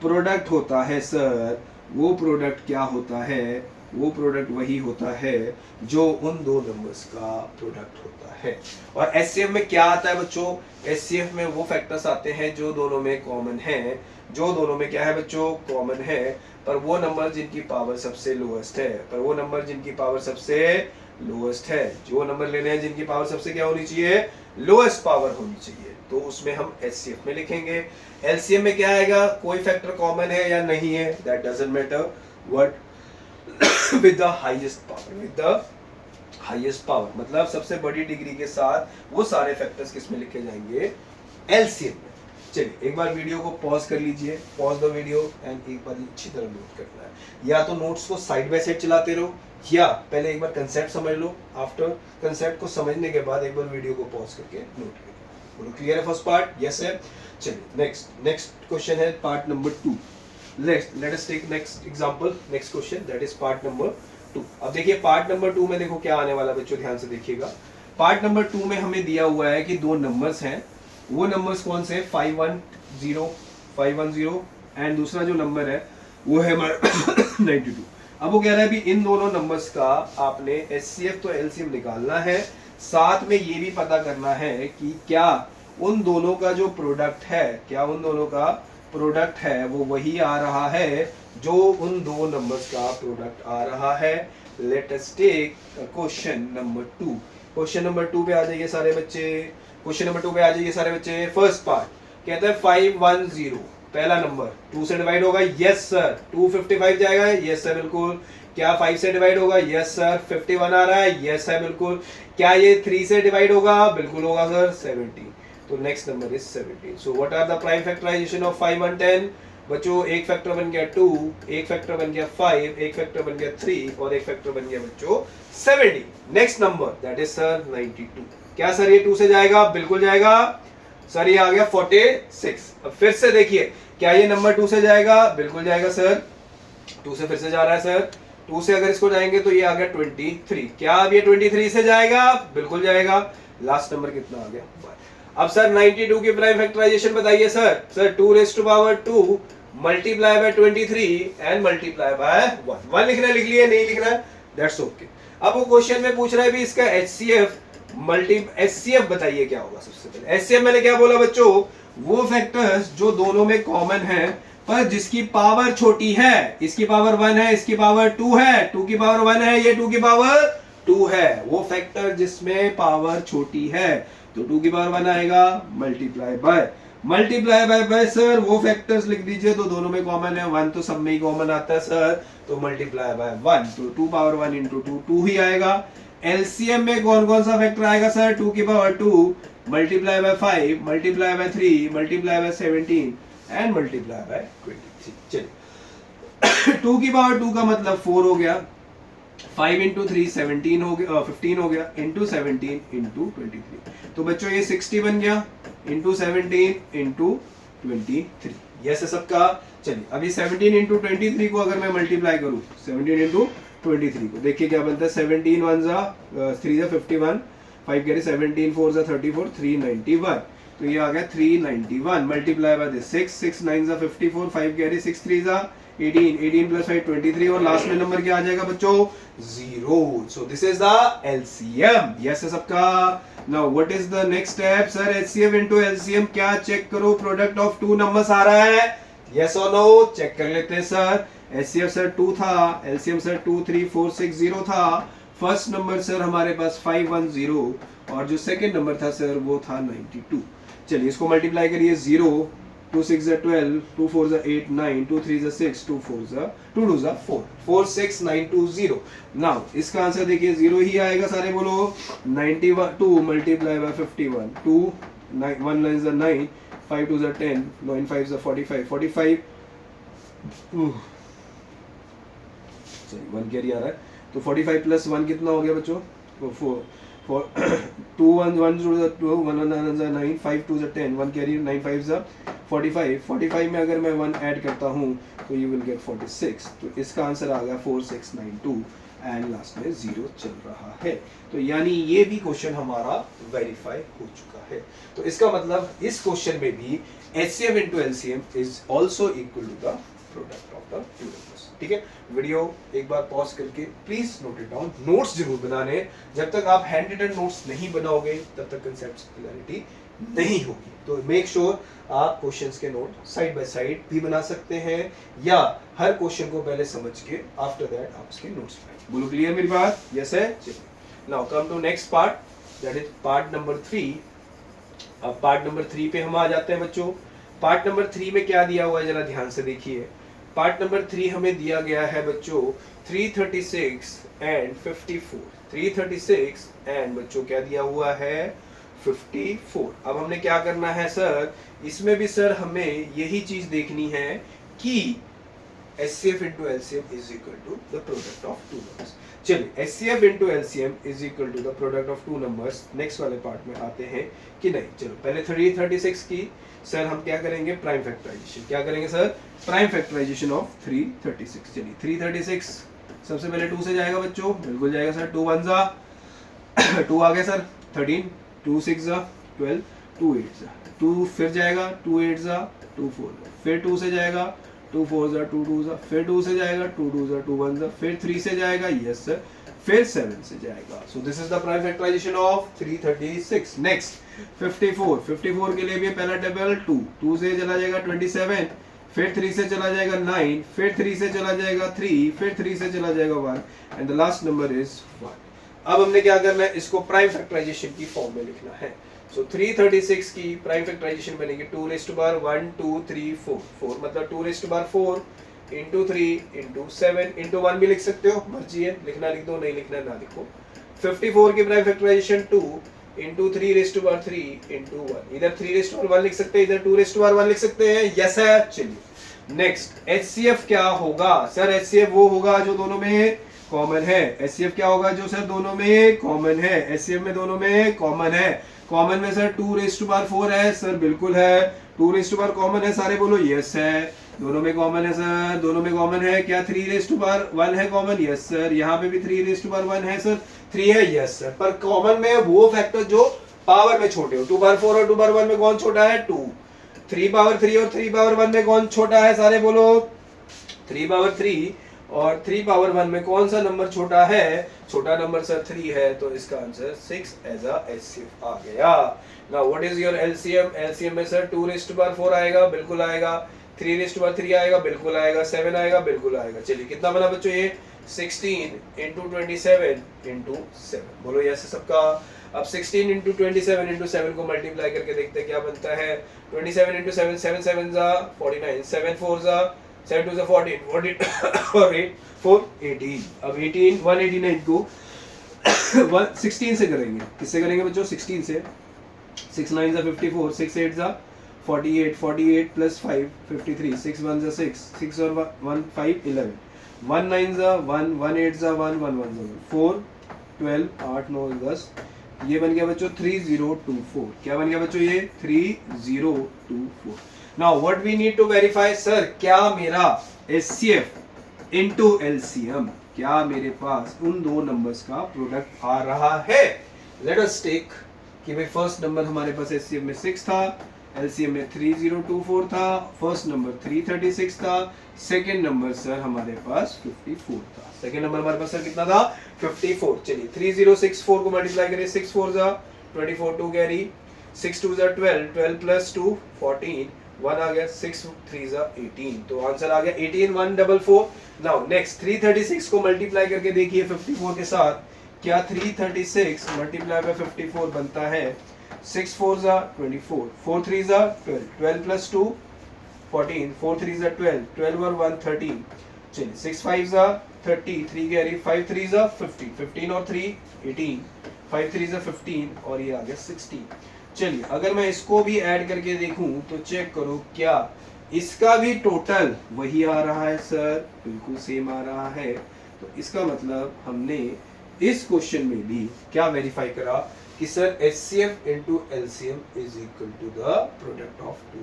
S1: प्रोडक्ट होता है सर, वो प्रोडक्ट क्या होता है? वो प्रोडक्ट वही होता है जो उन दो नंबर्स का प्रोडक्ट होता है। और HCF में क्या आता है बच्चों? HCF में वो फैक्टर्स आते हैं जो दोनों में कॉमन है, जो दोनों में क्या है बच्चों? कॉमन है, पर वो नंबर जिनकी पावर सबसे लोएस्ट है, पर वो नंबर जिनकी पावर सबसे लोएस्ट है, जो नंबर लेने हैं जिनकी पावर सबसे क्या होनी चाहिए? लोएस्ट पावर होनी चाहिए, तो उसमें हम HCF में लिखेंगे। LCM में क्या आएगा? कोई फैक्टर कॉमन है या नहीं है, that doesn't matter, what with the highest power, with the highest power मतलब सबसे बड़ी डिग्री के साथ वो सारे फैक्टर्स किसमें लिखे जाएंगे? LCM में। चलिए एक बार वीडियो को पॉज कर लीजिए, पॉज द वीडियो एंड एक बार अच्छी तरह नोट करना है। या तो नोट्स को साइड बाय साइड चलाते रहो या पहले एक बार कंसेप्ट समझ लो, आफ्टर कंसेप्ट को समझने के बाद एक बार वीडियो को पॉज करके नोट करिए। बोलो क्लियर है फर्स्ट पार्ट? यस है। चलिए नेक्स्ट क्वेश्चन है part number 2। Let us take next example, next question that is part number 2। अब देखिए पार्ट नंबर 2 में देखो क्या आने वाला बच्चों, ध्यान से देखिएगा। पार्ट नंबर 2 में हमें दिया हुआ है कि दो नंबर्स हैं, वो नंबर्स कौन से? 510 एंड दूसरा जो नंबर है वो है हमारा 92। अब वो कह रहा है भी इन दोनों नंबर्स का आपने HCF तो LCM निकालना है, साथ में ये भी पता करना है कि क्या उन दोनों का जो प्रोडक्ट है, क्या उन दोनों का प्रोडक्ट है वो वही आ रहा है जो उन दो नंबर्स का प्रोडक्ट आ रहा है। Let us take question number 2। Question number 2 पे आ जाइए सारे बच्चे, क्वेश्चन नंबर 2 पे आ जाइए सारे बच्चे। फर्स्ट पार्ट कहता है 510, पहला नंबर 2 से डिवाइड होगा, यस सर। 255 जाएगा, यस सर बिल्कुल। क्या 5 से डिवाइड होगा? Yes sir. 51 आ रहा है, यस है बिल्कुल। क्या ये 3 से डिवाइड होगा? बिल्कुल होगा सर। 70, तो next number is 17। So what are the prime factorisation of 5 1 10? बच्चों एक फैक्टर बन गया 2, एक फैक्टर बन गया 5, एक फैक्टर बन गया 3 और एक फैक्टर बन गया बच्चों 70। Next number that is sir 92। क्या सर ये 2 से जाएगा? बिल्कुल जाएगा सर। ये आ गया 46। अब फिर से देखिए क्या ये नंबर 2 से जाएगा? बिल्कुल जाएगा सर। 2 से फिर से जा रहा है सर। 2 से अगर इसको जाएंगे तो ये आ गया 23। क्या अब ये 23 से जाएगा? बिल्कुल जाएगा। लास्ट नंबर कितना आ गया? 5। अब सर 92 की प्राइम फैक्टराइजेशन बताइए sir. Sir 2 raised to power 2 multiply bye 23 and multiply by 1। 1 लिखना है, लिख लिए, नहीं लिखना है दैट्स ओके। अब वो क्वेश्चन में पूछ रहा है भी इसका HCF बताइए क्या होगा। सबसे पहले HCF मैंने क्या बोला बच्चों? वो फैक्टर्स जो दोनों में कॉमन है पर जिसकी पावर छोटी है। इसकी पावर 1 है, इसकी पावर 2 है, 2 की पावर 1 है, ये 2 की पावर 2 है। वो फैक्टर जिसमें पावर छोटी है तो 2 की पावर 1 आएगा, मल्टीप्लाई बाय सर वो फैक्टर्स लिख दीजिए तो दोनों में कॉमन है। 1 तो सब में ही कॉमन आता है सर, तो मल्टीप्लाई बाय 1, तो 2 पावर 1 इंटू 2 2 ही आएगा। LCM में कौन कौन सा फैक्टर आएगा सर? 2 की power 2 multiply bye 5 multiply by 3 multiply bye 17 and multiply by 23। चलिए 2 की पावर 2 का मतलब 4 हो गया, 5 इंटू 3 17 हो गया, 15 हो गया, इंटू 17 इंटू 23। तो बच्चों ये 60 बन गया, इंटू 17 इंटू 23। यस है सबका। चलिए अभी 17 इंटू 23 को अगर मैं मल्टीप्लाई करूं, 17 इंटू 23 को देखिए क्या बनता है। 17 1 जा 3 जा 51, 5 कैरी 17 4 जा 34, 391। तो ये आ गया 391 मल्टीप्लाई बाय दिस 6 6 9 जा 54, 5 कैरी 6 3 जा 18, 18 प्लस 5 23, और लास्ट में नंबर क्या आ जाएगा बच्चों, 0। सो this is the LCM. Yes है सबका। Now what is the next step sir? HCF into LCM क्या चेक करो, प्रोडक्ट ऑफ टू नंबर्स आ रहा है, यस और नो? चेक कर लेते हैं सर। एचसीएफ सर 2 था, एलसीएम सर 2 3 4 6 0 था। फर्स्ट नंबर सर हमारे पास 510, और जो सेकंड नंबर था सर वो था 92। चलिए इसको मल्टीप्लाई करिए, 0 2 6 12, 2 4 8 9, 2 3 6, 2 4 2 2 4 4 6 9 2 0। नाउ इसका आंसर देखिए 0 ही आएगा, सारे बोलो। 92 मल्टीप्लाई बाय 51, 2 9 1 9 9, 5 2 10, 9 5 45 45। सॉरी 1 कैरी आ रहा है, तो 45 प्लस 1 कितना हो गया बच्चों? 2 1 1 2 1 9 5 2 10, 1 कैरी 9 5 45। 45 में अगर मैं 1 ऐड करता हूँ तो यू विल गेट 46। तो इसका आंसर आ गया 4692, एंड लास्ट में 0 चल रहा है। तो यानी ये भी क्वेश्चन हमारा वेरीफाई हो चुका है। तो इसका मतलब इस क्वेश्चन में भी HCF into LCM is also equal to the product of the two numbers। ठीक है, वीडियो एक बार पॉज करके please note it down. Notes जरूर बनाने, जब तक आप हैंड रिटन नोट्स नहीं बनाओगे तब तक कंसेप्ट क्लैरिटी नहीं होगी। तो मेक श्योर आप क्वेश्चंस के नोट साइड बाय साइड भी बना सकते हैं, या हर क्वेश्चन को पहले समझ के आफ्टर दैट आप उसके नोट्स बनाएं। बोलो क्लियर मेरी बात? यस है। चलिए now come to next part, that is part number 3। अब पार्ट नंबर 3 पे हम आ जाते हैं बच्चों। पार्ट नंबर 3 में क्या दिया हुआ है जरा ध्यान से देखिए। पार्ट नंबर 3 हमें दिया गया है बच्चों 336 एंड 54। 336 एंड बच्चों क्या दिया हुआ है, 54। अब हमने क्या करना है सर, इसमें भी सर हमें यही चीज देखनी है कि HCF into LCM is equal to the product of two numbers। चलिए HCF into LCM is equal to the product of two numbers next वाले पार्ट में आते हैं कि नहीं। चलो पहले 336 की सर हम क्या करेंगे, प्राइम फैक्टराइजेशन। क्या करेंगे सर? Prime factorisation of 336। चलिए 336 सबसे पहले 2 से जाएगा बच्चों, बिल्कुल जाएगा सर। 2 1 जा 2 आ गया सर 13, 2 6 जा 12, 2 8 जा 2, फिर जाएगा 2 8 जा 2 4, फिर 2 से जाएगा 2 4 जा 2 2 जा, फिर 2 से जाएगा 2 2 जा 2 1 जा, फिर 3 से जाएगा, यस सर, फिर 7 से जाएगा। So this is the prime factorisation of 336। Next 54। 54 के लिए भी पहला टेबल 2 2 से चला जाएगा 27, फिर 3 से चला जाएगा 9, फिर 3 से चला जाएगा 3, फिर 3 से चला जाएगा 1, and the last number is 1। अब हमने क्या करना है, इसको प्राइम फैक्टराइजेशन की फॉर्म में लिखना है। सो 336 की प्राइम फैक्टराइजेशन बनेगी 2 raised to power 1 2 3 4, 4 मतलब 2 raised to power 4 into 3 into 7 into 1 भी लिख सकते हो, मर्जी है, लिखना लिख दो, नहीं लिखना ना लिखो। 54 की prime factorisation 2 into 3 raised to power 3 into 1, इधर 3 raised to power 1 लिख सकते हैं, इधर 2 raised to power 1 लिख सकते हैं, यस है। चलिए नेक्स्ट HCF क्या होगा सर? HCF वो होगा जो दोनों में कॉमन है। HCF क्या होगा जो सर दोनों में कॉमन है? HCF में दोनों में कॉमन है। कॉमन में सर 2 raised to power 4 है सर, बिल्कुल है। 2 raised to power कॉमन है, सारे बोलो यस है। दोनों में कॉमन है सर, दोनों में कॉमन है। क्या 3 raised to power 1 है कॉमन? Yes sir. यहाँ पे भी 3 raised to power 1 है सर, 3 है, यस सर। पर कॉमन में वो फैक्टर जो पावर में छोटे हो, 2 power 4 और 2 power 1 में कौन छोटा है? 2। 3 power 3 और 3 power 1 में कौन छोटा है? सारे बोलो 3 power 3 और 3 power 1 में कौन सा नंबर छोटा है? छोटा नंबर सर 3 है, तो इसका आंसर 6 एज अ HCF आ गया। Now what is your LCM? LCM में सर 2 raised to power 4 आएगा, बिल्कुल आएगा। 3 raised to power 3 आएगा, बिल्कुल आएगा। 7 आएगा, बिल्कुल आएगा। चलिए कितना बना बच्चों ये? 16 into 27 into 7, बोलो यस सबका। अब 16 into 27 into 7 को मल्टीप्लाई करके देखते हैं क्या बनता है। 27 into 7, 7 7 जा 49, 7 4 जा 7 2 जा 14, 14 और 8 4 18। अब 18 189 को 16 से करेंगे। किससे करेंगे बच्चों? 16 से। 6 9 जा 54, 6 8 जा 48, 48 प्लस 5 53, 6 1 जा 6, 6 और 1 5 11, 1 9 जा 1, 1 8 जा 1, 1 1 जा 4, 12 8 9 10, ये बन गया बच्चों 3024। क्या बन गया बच्चों ये 3024। Now what we need to verify, sir क्या मेरा HCF इनटू LCM, क्या मेरे पास उन दो नंबर्स का प्रोडक्ट आ रहा है। लेट अस टेक कि भाई फर्स्ट नंबर हमारे पास HCF में 6 था, LCM में 3024 था, फर्स्ट नंबर 336 था, सेकेंड नंबर सर हमारे पास 54 था। सेकेंड नंबर हमारे पास सर कितना था 54। चलिए 3064 को मल्टीप्लाई करें, 6 4 जा 24 2 कैरी, 6 2 जा 12, 12 प्लस 2 14, 1 आ गया, 6 3 जा 18, तो आंसर आ गया 18144। नाउ नेक्स्ट 336 को मल्टीप्लाई करके देखिए 54 के साथ, क्या 336 मल्टीप्लाई बाय 54 बनता है 6 4 जा 24, 4 3 जा 12, 12 प्लस 2 14, 4 3 जा 12, 12 और 1 13, चलिए 6 5 जा 30, 3 कैरी, 5 3 जा 50, 15 और 3 18, 5 3 जा 15 और ये आ गया 16। चलिए अगर मैं इसको भी ऐड करके देखूं तो चेक करो क्या इसका भी टोटल वही आ रहा है सर, बिल्कुल सेम आ रहा है। तो इसका मतलब हमने इस क्वेश्चन में भी क्या वेरीफाई करा कि sir HCF into LCM is equal to the product of two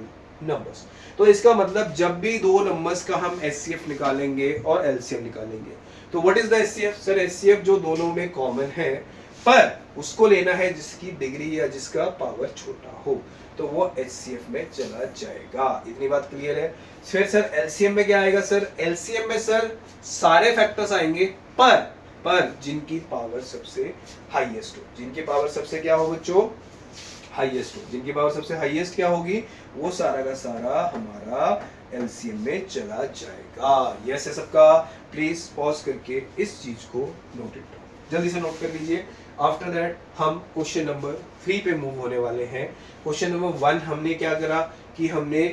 S1: numbers. तो इसका मतलब जब भी दो नंबर्स का हम HCF निकालेंगे और LCM निकालेंगे तो what is the HCF, sir HCF जो दोनों में कॉमन है पर उसको लेना है जिसकी डिग्री या जिसका पावर छोटा हो, तो वो HCF में चला जाएगा। इतनी बात क्लियर है। फिर सर LCM में क्या आएगा, सर LCM में सर सारे फैक्टर्स आएंगे पर जिनकी पावर सबसे हाईएस्ट हो, जिनकी पावर सबसे क्या हो बच्चों हाईएस्ट हो, जिनकी पावर सबसे हाईएस्ट क्या होगी वो सारा का सारा हमारा LCM में चला जाएगा। यस है सबका, प्लीज पॉज करके इस चीज को नोट इट जल्दी से नोट कर लीजिए। आफ्टर दैट हम क्वेश्चन नंबर 3 पे मूव होने वाले हैं। क्वेश्चन नंबर 1 हमने क्या करा कि हमने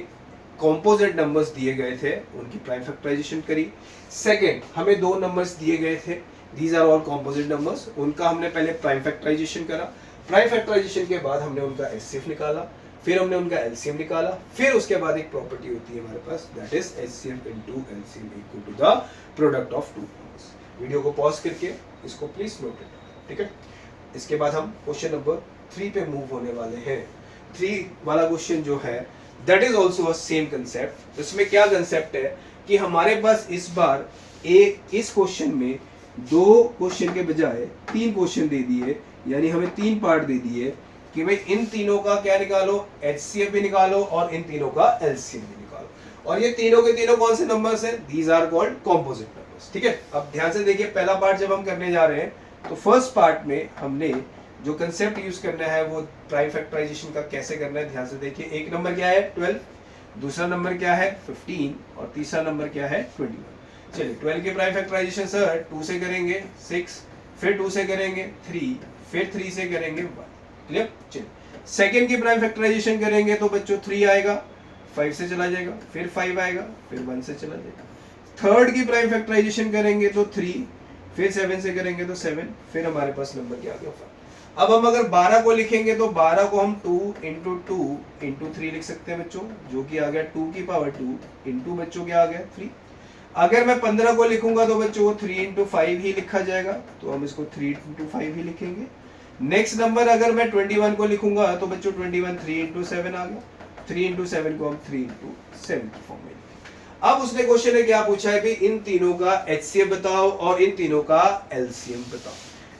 S1: कॉम्पोजिट नंबर्स दिए गए थे उनकी प्राइम फैक्टराइजेशन करी। सेकंड हमें दो नंबर्स दिए गए थे, these are all composite numbers, उनका हमने पहले प्राइम फैक्टराइजेशन करा। प्राइम फैक्टराइजेशन के बाद हमने उनका HCF निकाला, फिर हमने उनका LCM निकाला, फिर उसके बाद एक प्रॉपर्टी होती है हमारे पास that is HCF into LCM equal to the product of two numbers. Video को पॉज करके इसको प्लीज नोट इट, ठीक है। इसके बाद हम क्वेश्चन नंबर 3 पे मूव होने वाले हैं। 3 वाला क्वेश्चन जो है that is also a same concept. इसमें क्या कंसेप्ट है कि हमारे पास इस बार इस क्वेश्चन में 2 क्वेश्चन के बजाय 3 क्वेश्चन दे दिए, यानी हमें 3 पार्ट दे दिए कि भाई इन तीनों का क्या निकालो, HCF भी निकालो और इन तीनों का LCM भी निकालो। और ये तीनों के तीनों कौन से नंबर्स हैं, these are called composite numbers, ठीक है। अब ध्यान से देखिए, पहला पार्ट जब हम करने जा रहे हैं तो फर्स्ट पार्ट में हमने जो कंसेप्ट यूज करना है वो प्राइम फैक्टराइजेशन का कैसे करना है, ध्यान से देखिए। एक नंबर क्या है 12, दूसरा नंबर क्या है 15 और तीसरा नंबर क्या है 21। चलिए 12 के प्राइम फैक्टराइजेशन सर 2 से करेंगे 6, फिर 2 से करेंगे 3, फिर 3 से करेंगे 1, क्लियर। चलिए सेकंड की प्राइम फैक्टराइजेशन करेंगे तो बच्चों 3 आएगा, 5 से चला जाएगा, फिर 5 आएगा, फिर 1 से चला जाएगा। थर्ड की प्राइम फैक्टराइजेशन करेंगे तो 3, फिर 7 से करेंगे तो 7, फिर हमारे पास नंबर क्या आ गया 5। अब हम अगर 12 को लिखेंगे तो 12 को हम 2 इंटू 2 इंटू 3 लिख सकते हैं बच्चों, जो कि आ गया 2 की पावर 2 इंटू बच्चों क्या आ गया 3। अगर मैं 15 को लिखूंगा तो बच्चों 3 इंटू 5 ही लिखा जाएगा, तो हम इसको 3 इंटू 5 ही लिखेंगे। नेक्स्ट नंबर अगर मैं 21 को लिखूंगा तो बच्चों 21 3 इंटू 7 आ गया, 3 इंटू 7 को हम 3 इंटू 7 की फॉर्म में। अब उसने क्वेश्चन ने क्या पूछा है कि इन तीनों का HCF बताओ और इन तीनों का LCM बताओ।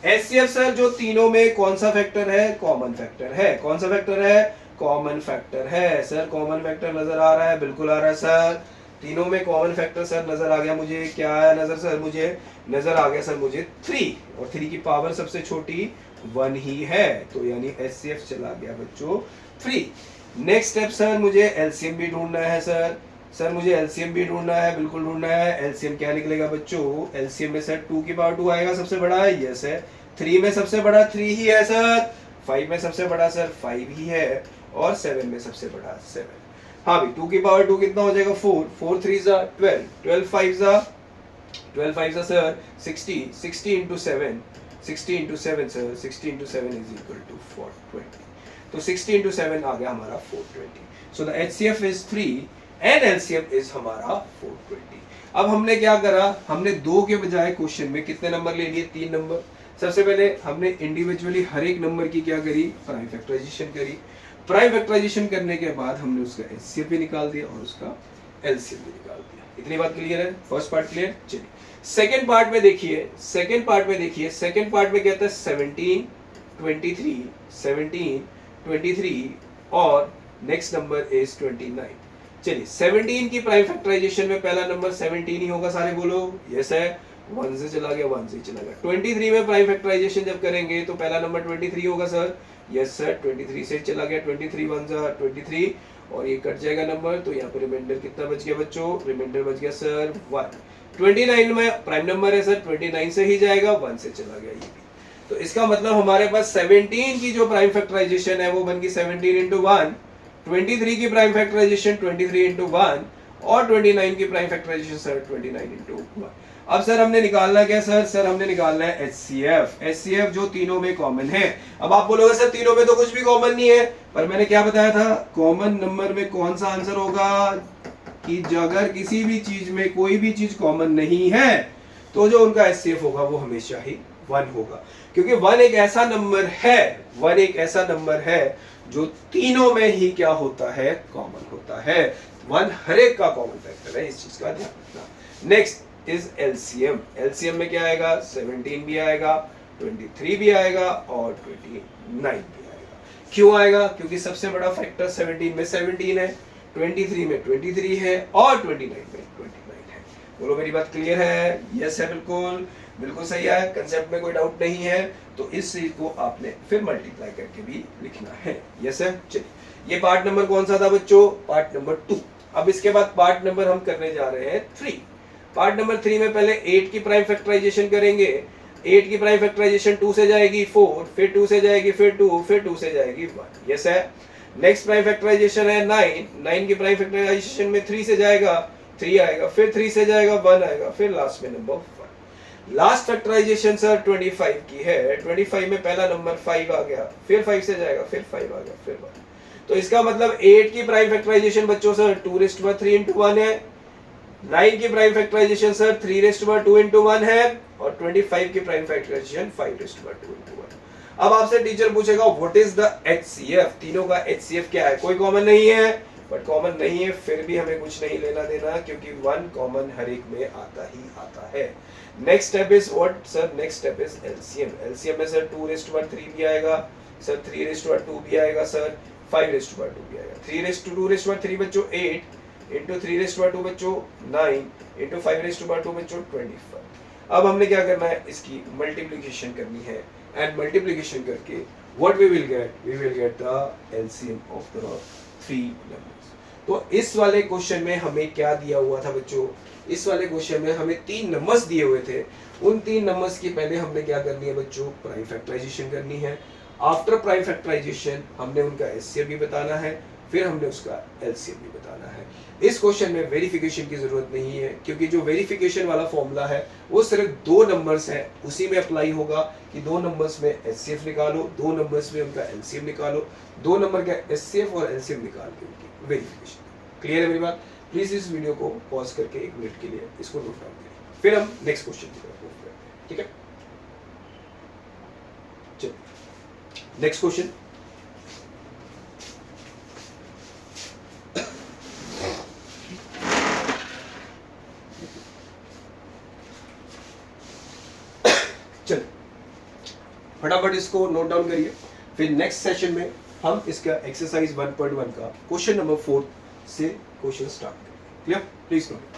S1: HCF सर जो तीनों में कौन सा फैक्टर है, कॉमन फैक्टर है। कौन सा फैक्टर है, कॉमन फैक्टर है। सर कॉमन फैक्टर नजर आ रहा है, बिल्कुल आ रहा है सर, तीनों में कॉमन फैक्टर सर नजर आ गया मुझे। क्या है नजर सर, मुझे नजर आ गया सर मुझे 3, और 3 की पावर सबसे छोटी 1 ही है, तो यानी HCF चला गया बच्चों 3। नेक्स्ट स्टेप सर मुझे LCM भी ढूंढना है सर मुझे LCM भी ढूंढना है, बिल्कुल ढूंढना है। LCM क्या निकलेगा बच्चों, LCM में सर 2 की पावर 2 आएगा सबसे बड़ा, यस है। 3 में सबसे बड़ा 3 ही है सर, 5 में सबसे बड़ा सर 5 ही है, और 7 में सबसे बड़ा 7। हाँ भी 2 की पावर 2 कितना हो जाएगा 4, 4 3 जा 12, 12 5 जा sir 60, 60 into 7, 60 into 7 sir 60 into 7 is equal to 420, तो 60 इंटू 7 आ गया हमारा 420। So the HCF is 3 and LCM is हमारा 420। अब हमने क्या करा, हमने 2 के बजाय क्वेश्चन में कितने नंबर ले लिए, 3 नंबर। सबसे पहले हमने इंडिविजुअली हर एक नंबर की क्या करी, प्राइम फैक्टराइजेशन करी। प्राइम फैक्टराइजेशन करने के बाद हमने उसका HCF भी निकाल दिया और उसका LCM भी निकाल दिया। इतनी बात क्लियर है, फर्स्ट पार्ट क्लियर। चलिए सेकंड पार्ट में देखिए, सेकंड पार्ट में कहता है 17 23 और नेक्स्ट नंबर इज 29। चलिए 17 की प्राइम फैक्टराइजेशन में पहला नंबर 17 ही होगा, सारे बोलो यस है, 1 से चला गया 1 से चला गया। 23 में प्राइम फैक्टराइजेशन जब करेंगे तो पहला नंबर 23 होगा सर, यस सर, 23 से चला गया, 23 1 जा 23 और ये कट जाएगा नंबर, तो यहाँ पे रिमाइंडर कितना बच गया बच्चों, रिमाइंडर बच गया सर 1। 29 में प्राइम नंबर है सर, 29 से ही जाएगा, 1 से चला गया ये भी। तो इसका मतलब हमारे पास 17 की जो प्राइम फैक्टराइजेशन है वो बन गई 17 into 1, 23 की प्राइम फैक्टराइजेशन 23 into 1 और 29 की प्राइम फैक्टराइजेशन सर 29 into 1। अब सर हमने निकालना क्या सर हमने निकालना है HCF जो तीनों में कॉमन है। अब आप बोलोगे सर तीनों में तो कुछ भी कॉमन नहीं है, पर मैंने क्या बताया था, कॉमन नंबर में कौन सा आंसर होगा कि अगर किसी भी चीज में कोई भी चीज कॉमन नहीं है तो जो उनका HCF होगा वो हमेशा ही 1 होगा, क्योंकि 1 एक ऐसा नंबर है जो तीनों में ही क्या होता है, कॉमन होता है। 1 हर एक का कॉमन फैक्टर है, इस चीज का ध्यान रखना। नेक्स्ट इज LCM में क्या आएगा, 17 भी आएगा, 23 भी आएगा और 29 भी आएगा। क्यों आएगा, क्योंकि सबसे बड़ा फैक्टर 17 में 17 है, 23 में 23 है और 29 में 29 है। बोलो मेरी बात क्लियर है, यस है, बिल्कुल सही है, कंसेप्ट में कोई डाउट नहीं है। तो इस चीज को आपने फिर मल्टीप्लाई करके भी लिखना है, यस है। चलिए ये पार्ट नंबर कौन सा था बच्चों, पार्ट नंबर 2। अब इसके बाद पार्ट नंबर हम करने जा रहे हैं 3। पार्ट नंबर 3 में पहले 8 की प्राइम फैक्टराइजेशन करेंगे। 8 की प्राइम फैक्टराइजेशन 2 से जाएगी 4, फिर 2 से जाएगी, फिर 2, फिर 2 से जाएगी 1, यस है। नेक्स्ट प्राइम फैक्टराइजेशन है 9 की प्राइम फैक्टराइजेशन में 3 से जाएगा 3 आएगा, फिर 3 से जाएगा 1 आएगा, फिर लास्ट में नंबर 1। लास्ट फैक्टराइजेशन सर 25 की है, 25 में पहला नंबर 5 आ गया, फिर 5 से जाएगा, फिर 5 आ गया, फिर 1। तो इसका मतलब 8 की प्राइम फैक्टराइजेशन बच्चों सर 2⁻³ into 1 है। 9 की प्राइम फैक्टराइजेशन सर 3⁻² into 1 है और 25 की प्राइम फैक्टराइजेशन 5⁻² into 1। अब आपसे टीचर पूछेगा व्हाट इज द HCF, तीनों का HCF क्या है, कोई कॉमन नहीं है, बट कॉमन नहीं है फिर भी हमें कुछ नहीं लेना देना, क्योंकि 1 कॉमन हर एक में आता ही आता है। Next step is what sir, next step is LCM में सर 2⁻³ भी आएगा सर, 3⁻² भी आएगा सर, 5⁻² भी आएगा। 3⁻²3 बच्चों 8 into 3⁻² बच्चों 9 into 5⁻² बच्चों 25। अब हमने क्या करना है, इसकी मल्टीप्लिकेशन करनी है एंड मल्टीप्लिकेशन करके what we will get the LCM of the 3 numbers. तो इस वाले क्वेश्चन में हमें क्या दिया हुआ था बच्चों, इस वाले क्वेश्चन में हमें 3 नंबर्स दिए हुए थे। उन 3 नंबर्स की पहले हमने क्या करनी है बच्चों, प्राइम फैक्टराइजेशन करनी है। आफ्टर प्राइम फैक्टराइजेशन हमने उनका HCF भी बताना है, फिर हमने उसका LCM भी बताना है। इस क्वेश्चन में वेरिफिकेशन की जरूरत नहीं है, क्योंकि जो वेरिफिकेशन वाला फॉर्मूला है वो सिर्फ 2 नंबर्स है, उसी में अप्लाई होगा कि 2 नंबर्स में HCF निकालो, 2 नंबर्स में उनका LCM निकालो, 2 नंबर का HCF और LCM निकाल के उनकी वेरिफिकेशन। क्लियर है मेरी बात? प्लीज इस वीडियो को पॉज करके 1 मिनट के लिए इसको नोट डाउन करें, फिर हम नेक्स्ट क्वेश्चन की तरफ मूव करते हैं, ठीक है। चलो नेक्स्ट क्वेश्चन, चलो फटाफट इसको नोट डाउन करिए, फिर नेक्स्ट सेशन में हम इसका एक्सरसाइज 1.1 का क्वेश्चन नंबर 4 से क्वेश्चन स्टार्ट करेंगे। क्लियर? Please note.